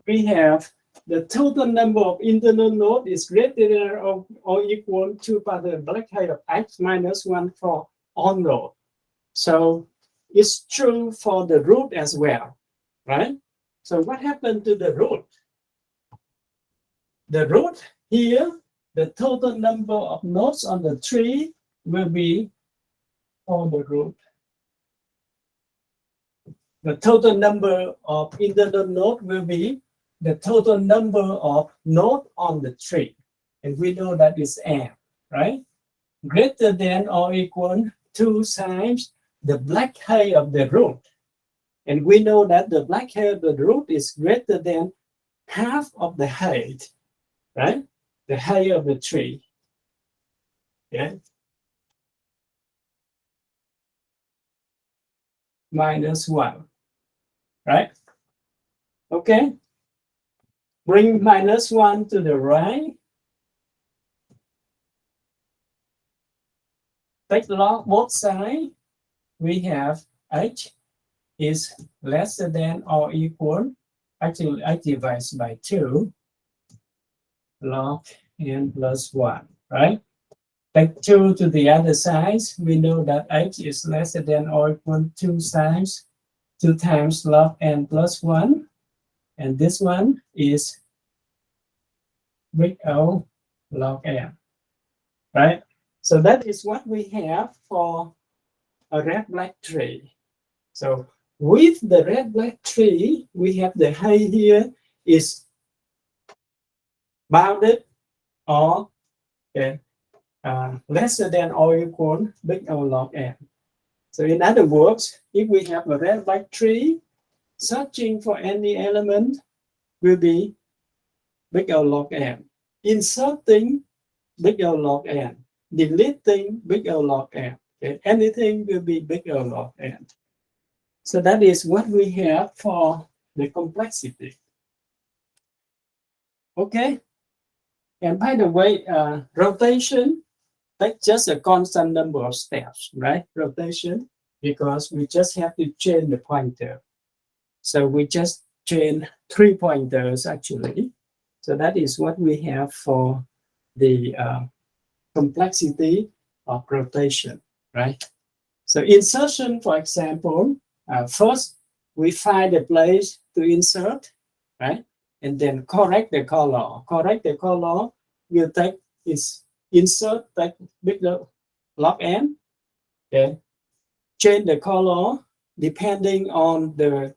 we have the total number of internal nodes is greater than or equal to the black height of x minus 1 for all nodes. So it's true for the root as well, right? So what happened to the root? The root here, the total number of nodes on the tree will be on the root. The total number of internal nodes will be the total number of nodes on the tree. And we know that is n, right? Greater than or equal to times the black height of the root. And we know that the black height of the root is greater than half of the height, right? The height of the tree. Yeah. Minus 1, right? Okay. Bring minus 1 to the right. Take log both sides. We have h is less than or equal. Actually, h divides by 2 log n plus 1, right? Take 2 to the other side. We know that h is less than or equal to 2 times log n plus 1. And this one is big O log n, right? So that is what we have for a red-black tree. So with the red-black tree, we have the height here is bounded or less than or equal big O log n. So in other words, if we have a red-black tree, searching for any element will be big O log n. Inserting big O log n. Deleting big O log n. Okay? Anything will be big O log n. So that is what we have for the complexity. Okay. And by the way, rotation, that's just a constant number of steps, right? Rotation, because we just have to change the pointer. So we just change 3 pointers actually. So that is what we have for the complexity of rotation, right? So insertion, for example, first we find a place to insert, right? And then correct the color. Correct the color, we'll take is insert, take bigger log n, okay? Change the color depending on the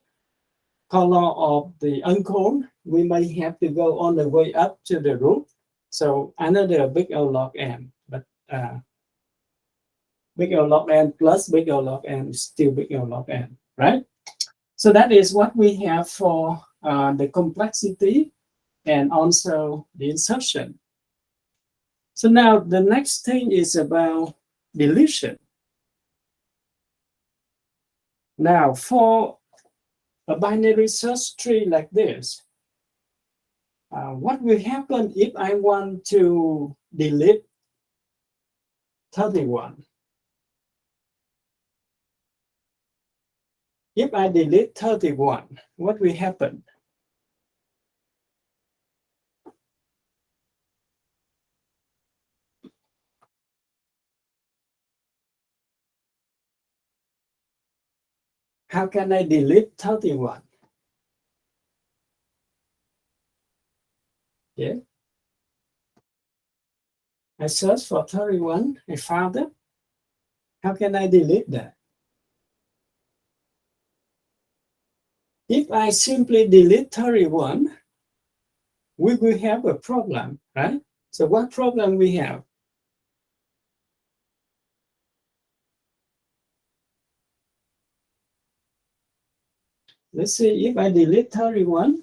color of the uncone. We may have to go all the way up to the root. So another big O log n, but big O log n plus big O log n is still big O log n, right? So that is what we have for the complexity and also the insertion. So now the next thing is about deletion. Now for a binary search tree like this, what will happen if I want to delete 31? If I delete 31, what will happen? How can I delete 31? Yeah. I searched for 31, I found it. How can I delete that? If I simply delete 31, we will have a problem, right? So what problem we have? Let's see, if I delete 31,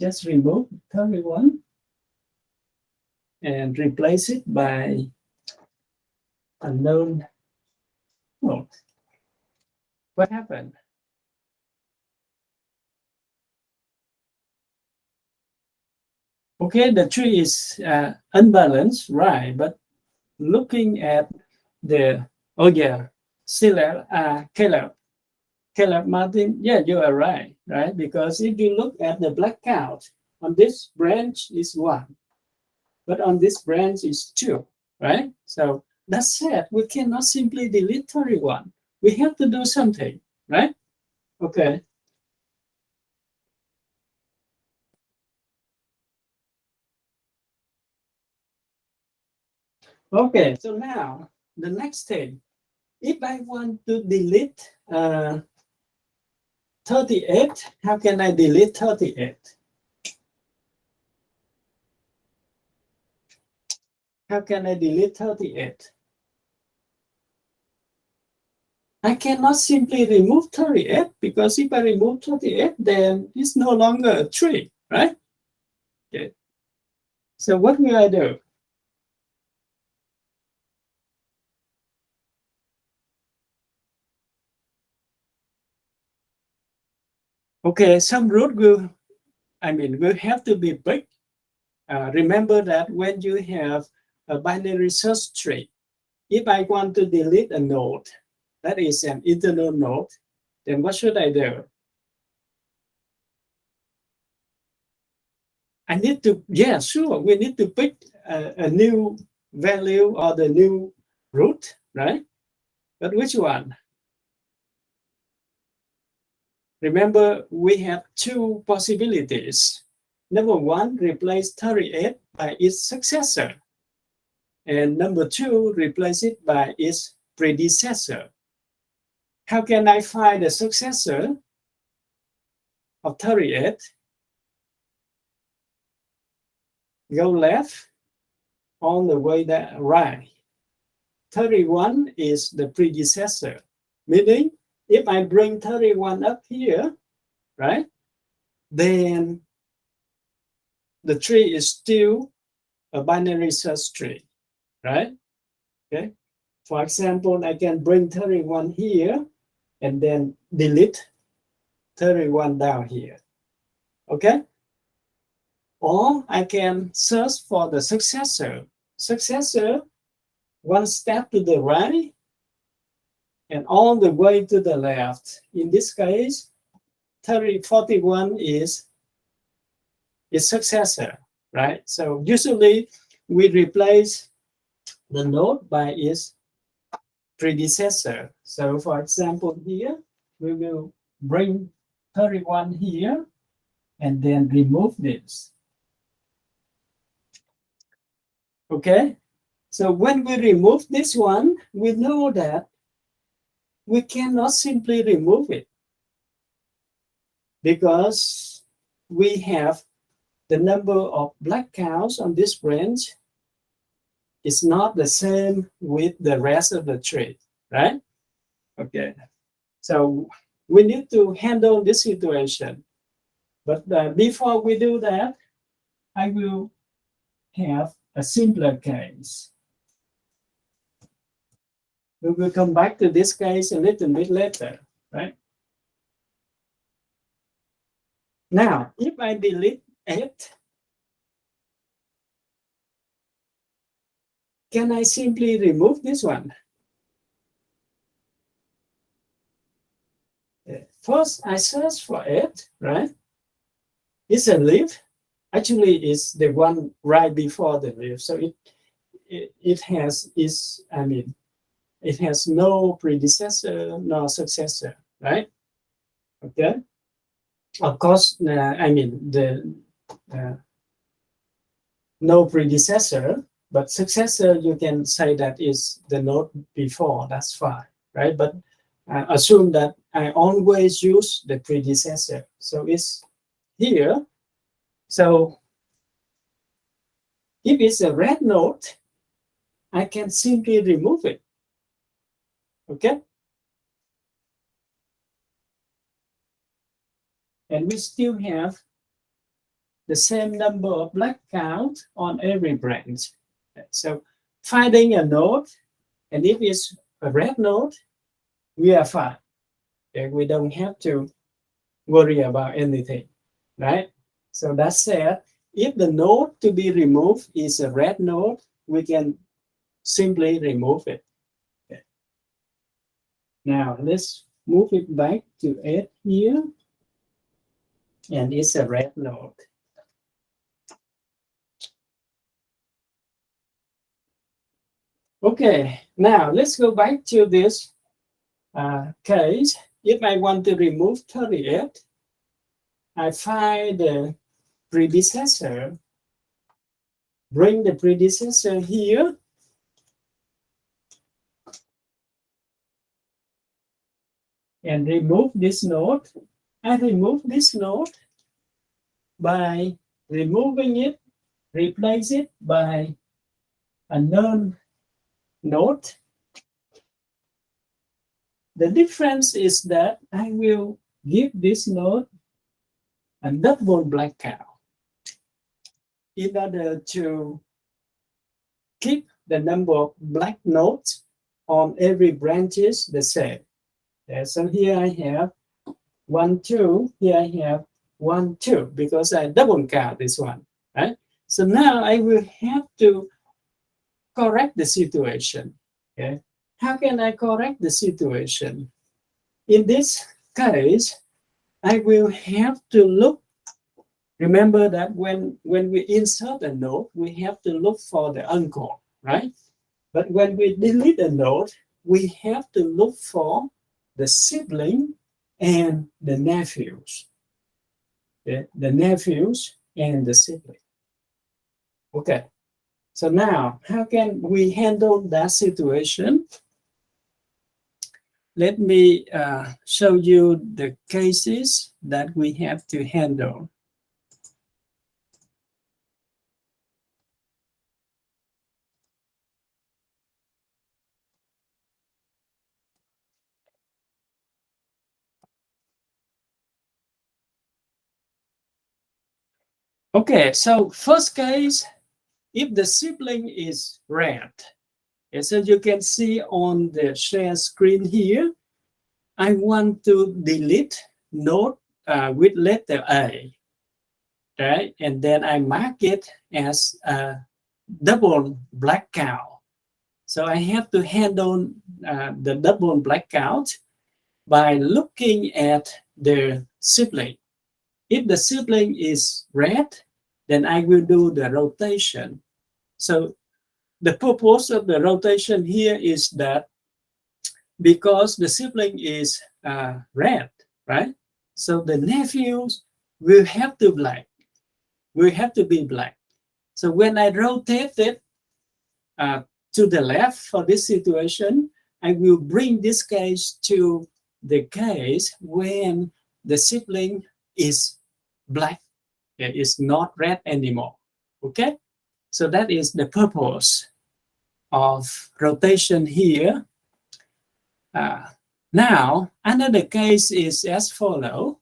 just remove 31 and replace it by unknown note. What happened? Okay, the tree is unbalanced, right? But looking at the, oh yeah, Caleb Martin, yeah, you are right? Because if you look at the black count, on this branch is 1, but on this branch is 2, right? So that's it. We cannot simply delete 31. We have to do something, right? Okay. Okay, so now the next thing, if I want to delete 38, how can I delete 38? How can I delete 38? I cannot simply remove 38 because if I remove 38, then it's no longer a tree, right? Okay. So what will I do? Okay, some root will have to be big. Remember that when you have a binary search tree, if I want to delete a node, that is an internal node, then what should I do? I need to, yeah, sure, we need to pick a new value or the new root, right? But which one? Remember, we have two possibilities. Number one, replace 38 by its successor. And number two, replace it by its predecessor. How can I find the successor of 38? Go left all the way that right. 31 is the predecessor, meaning if I bring 31 up here, right, then the tree is still a binary search tree, right? Okay. For example, I can bring 31 here and then delete 31 down here. Okay? Or I can search for the successor. Successor, one step to the right and all the way to the left. In this case, 41 is its successor, right? So usually we replace the node by its predecessor. So for example, here, we will bring 31 here and then remove this. Okay, so when we remove this one, we know that we cannot simply remove it because we have the number of black cows on this branch is not the same with the rest of the tree, right? Okay, so we need to handle this situation. But before we do that, I will have a simpler case. We will come back to this case a little bit later, right? Now, if I delete 8, can I simply remove this one? First, I search for 8, right? It's a leaf. Actually, it's the one right before the leaf. So it has it has no predecessor, no successor, right? Okay. Of course, no predecessor, but successor, you can say that is the node before, that's fine, right? But assume that I always use the predecessor. So it's here. So if it's a red node, I can simply remove it, okay? And we still have the same number of black cows on every branch. So finding a node, and if it's a red node, we are fine. And we don't have to worry about anything, right? So that said, if the node to be removed is a red node, we can simply remove it. Okay. Now let's move it back to 8 here, and it's a red node. Okay, now let's go back to this case. If I want to remove 38, I find the predecessor, bring the predecessor here, and remove this node. I remove this node by removing it, replace it by a known node. The difference is that I will give this node a double black cow in order to keep the number of black nodes on every branches the same. Okay, so here I have 1, 2, here I have 1, 2, because I double count this one, right? So now I will have to correct the situation. Okay, how can I correct the situation? In this case, I will have to look. Remember that when we insert a node, we have to look for the uncle, right? But when we delete a node, we have to look for the sibling and the nephews. Okay? The nephews and the sibling. Okay. So now, how can we handle that situation? Let me show you the cases that we have to handle. Okay, so first case, if the sibling is red, as you can see on the share screen here, I want to delete node with letter A, right? And then I mark it as a double black cow. So I have to handle the double black cow by looking at the sibling. If the sibling is red, then I will do the rotation. So the purpose of the rotation here is that because the sibling is red, right? So the nephews will have to be black. So when I rotate it to the left for this situation, I will bring this case to the case when the sibling is black. It's not red anymore. Okay? So that is the purpose of rotation here. Now, another case is as follows.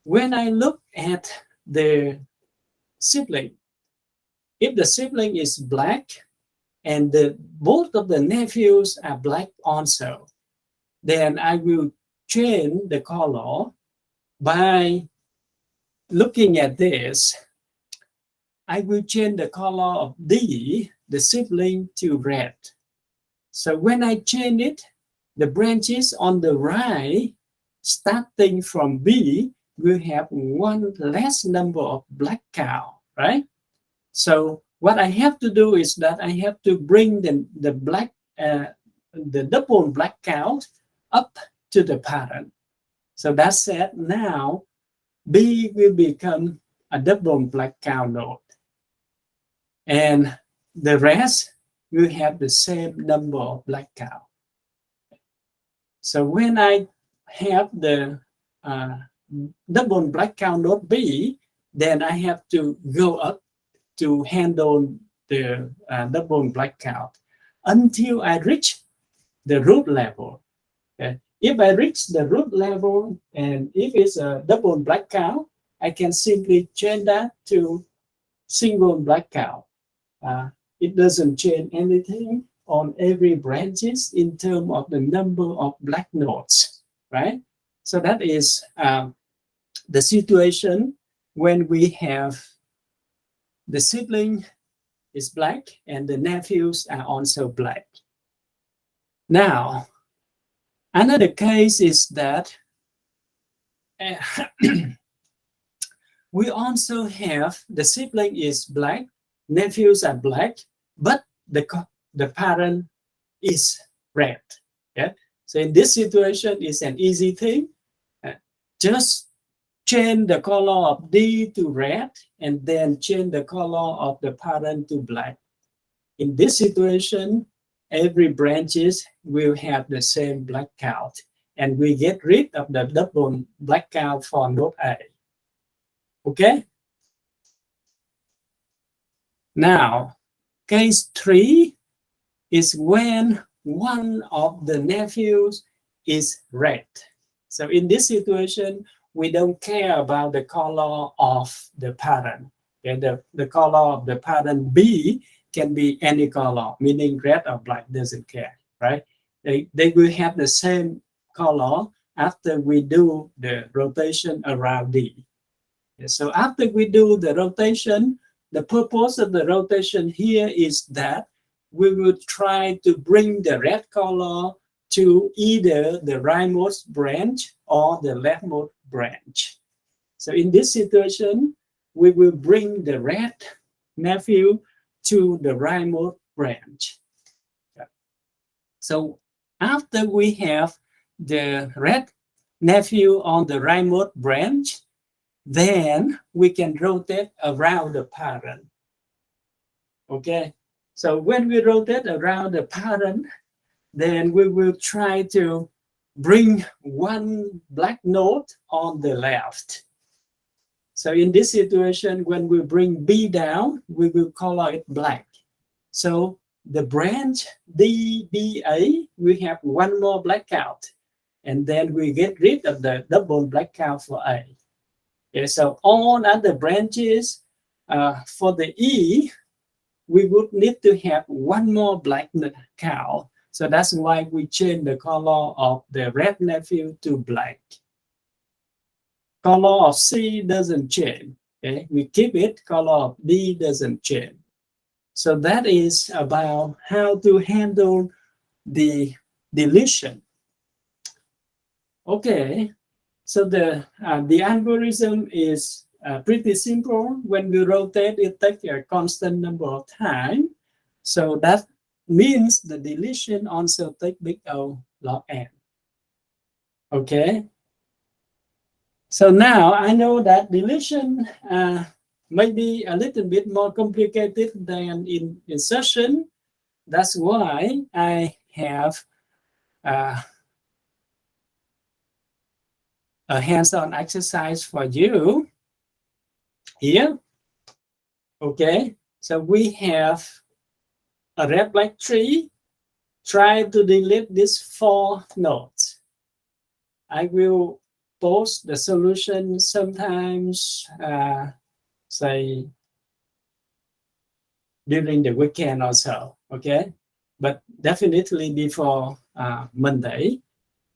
When I look at the sibling, if the sibling is black and both of the nephews are black also, then I will change the color by looking at this. I will change the color of D, the sibling, to red. So when I change it, the branches on the right, starting from B, will have one less number of black cow, right? So what I have to do is that I have to bring the double black cow up to the parent. So that said, now B will become a double black cow node. And the rest will have the same number of black cow. So when I have the double black cow node B, then I have to go up to handle the double black cow until I reach the root level. Okay? If I reach the root level and if it's a double black cow, I can simply change that to single black cow. It doesn't change anything on every branches in terms of the number of black nodes, right? So that is the situation when we have the sibling is black and the nephews are also black. Now, another case is that we also have the sibling is black, nephews are black, but the parent is red. Yeah. So in this situation, it's an easy thing. Just change the color of D to red and then change the color of the parent to black. In this situation, every branches will have the same black count, and we get rid of the double black count for node A. Okay? Now, case 3 is when one of the nephews is red. So in this situation, we don't care about the color of the parent. Okay? The color of the parent B can be any color, meaning red or black, doesn't care, right? They will have the same color after we do the rotation around D. So after we do the rotation, the purpose of the rotation here is that we will try to bring the red color to either the rightmost branch or the leftmost branch. So in this situation, we will bring the red nephew to the rightmost branch. So after we have the red nephew on the rightmost branch, then we can rotate around the parent. Okay, so when we rotate around the parent, then we will try to bring one black node on the left. So in this situation, when we bring B down, we will color it black. So the branch DBA, we have one more blackout, and then we get rid of the double blackout for A. Okay, so all other branches for the E, we would need to have one more black cow. So that's why we change the color of the red nephew to black. Color of C doesn't change. Okay? We keep it, color of D doesn't change. So that is about how to handle the deletion. Okay, so the algorithm is pretty simple. When we rotate, it takes a constant number of time. So that means the deletion also takes big O log n. Okay. So now I know that deletion may be a little bit more complicated than in insertion. That's why I have a hands-on exercise for you here. Okay, so we have a red black tree. Try to delete these 4 nodes. I will post the solution sometimes, say, during the weekend or so, okay? But definitely before Monday,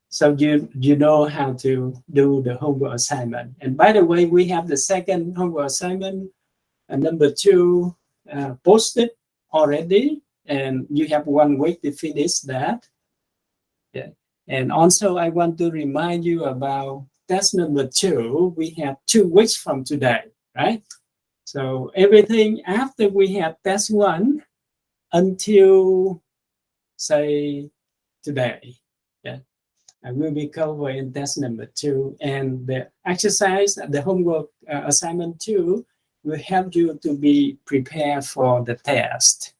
so you know how to do the homework assignment. And by the way, we have the second homework assignment, number 2, posted already, and you have 1 week to finish that. Yeah. And also, I want to remind you about test number 2. We have 2 weeks from today, right? So everything after we have test 1 until, say, today, yeah, I will be covered in test number 2. And the exercise, the homework assignment 2 will help you to be prepared for the test.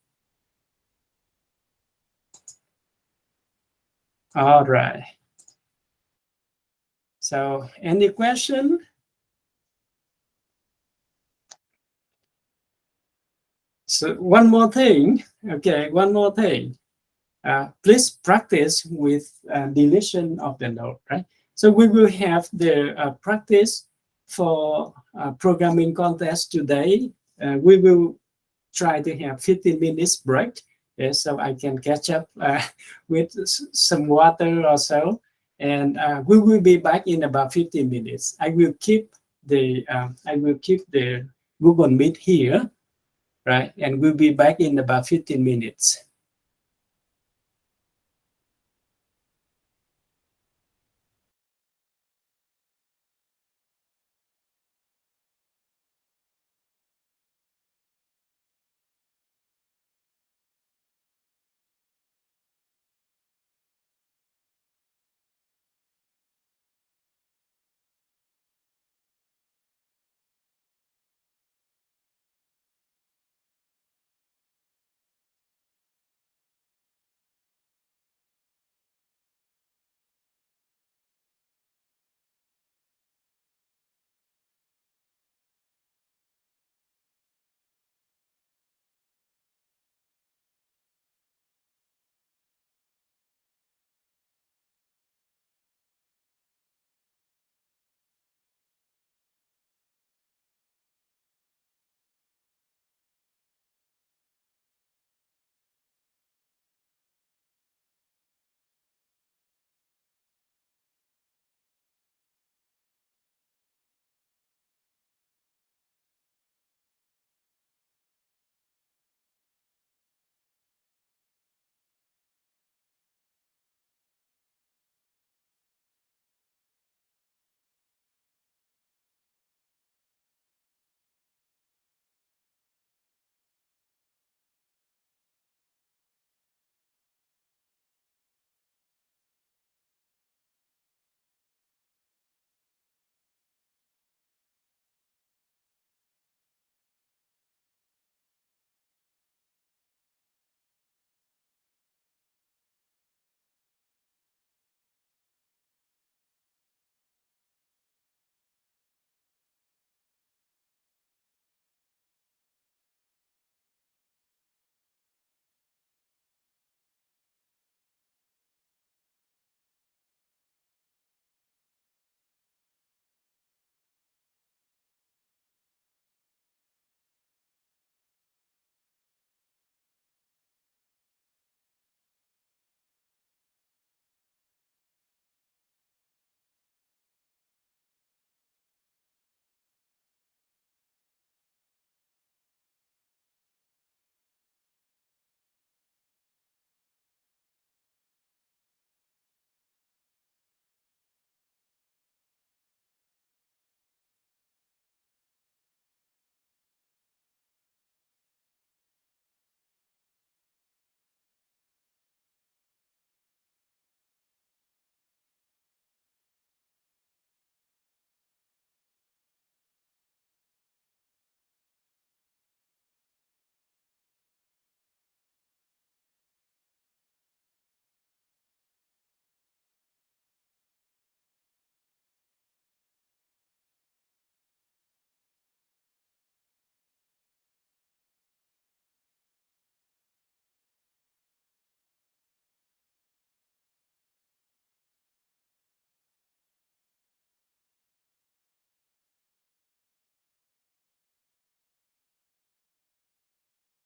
All right. So any question? So one more thing, okay, one more thing. Please practice with deletion of the node, right? So we will have the practice for programming contest today. We will try to have 15 minutes break, so I can catch up with some water or so. And we will be back in about 15 minutes. I will keep the Google Meet here, right? And we'll be back in about 15 minutes.